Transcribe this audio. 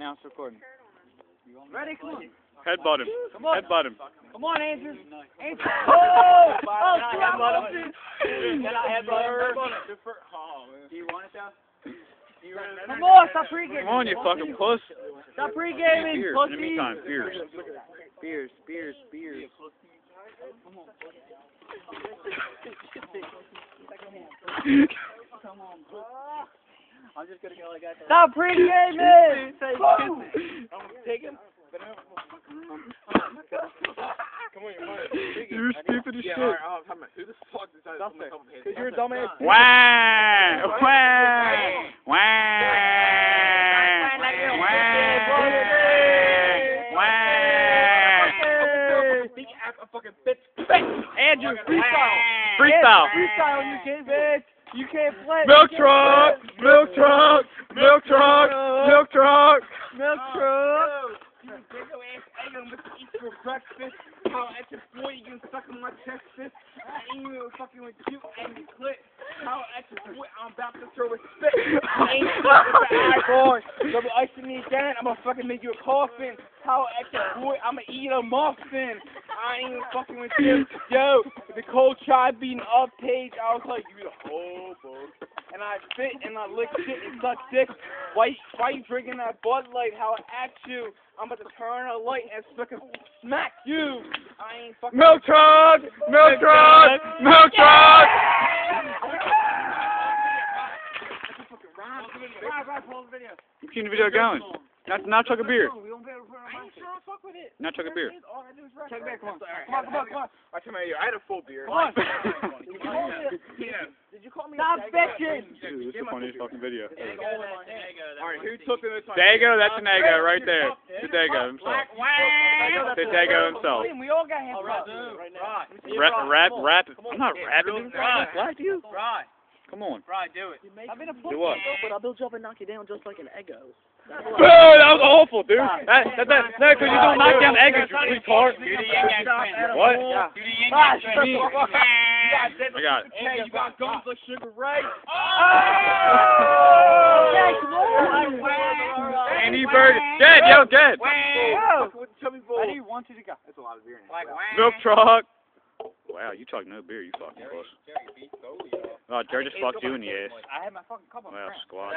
now it's recording. Ready? Come on. Headbutt him. Come on. Headbutt him. Come on, Andrew. Andrew. Oh! Oh, headbutt him? Can I headbutt her? Do you want it though? Come on, stop pre-gaming. Come on, you fucking puss. Stop pre-gaming, Beers. pussy. In the meantime, beers. Beers. Come on, I'm just gonna go like that. Stop pre-gaming. I'm taking. Come on, You're stupid as shit. who the fuck decided to come here? Because you're a dumbass. Wah! Wah! Wah! Andrew, freestyle. Freestyle. Freestyle, you can't, bitch. You can't play. Milk truck. Milk truck. Milk truck. Milk truck. Milk truck. You giggle ass egg I'm gonna eat for breakfast. How at your boy you can suck on my chest fist. I ain't even fucking with you and you clip. How at your boy I'm about to throw a spit. I ain't fucking with the eyeball. Double icing me down, I'm gonna fucking make you a coffin. How at your boy I'm gonna eat a muffin. I ain't even fucking with you. Yo, the cold tribe beating up page, I was like, you the hobo. And I spit and I lick shit and suck dick. Why you drinking that Bud Light? How I at you? I'm about to turn a light and fucking smack you. I ain't fucking. Milk truck. Milk truck. Milk truck. You keep the video going. Now chug a beer. Now chug a beer. Check back, come on. Come on. I had a full beer. Come on. Did you call me Stop bitching. Dude, this is the funniest fucking video. Alright, who took this one? Dago, that's an Dago right there. It's a Dago himself. It's a Dago himself. We all got hands up right now. Rap. I'm not rapping. Black you? Come on. Do it. I've been a Do what? but I'll build you up and knock you down just like an Eggo. Boo! That was awful, dude. That, because you don't knock down eggs, you retard. What? Yeah. I got it. Hey, you got guns like Sugar Ray. Andy Bird. Dead, yo, dead. I do want you to go. That's a lot of beer. Milk truck. Wow, you talk no beer, you fucking puss. Oh, Jerry just fucked you in the ass. I had my fucking cup on. Wow, squad.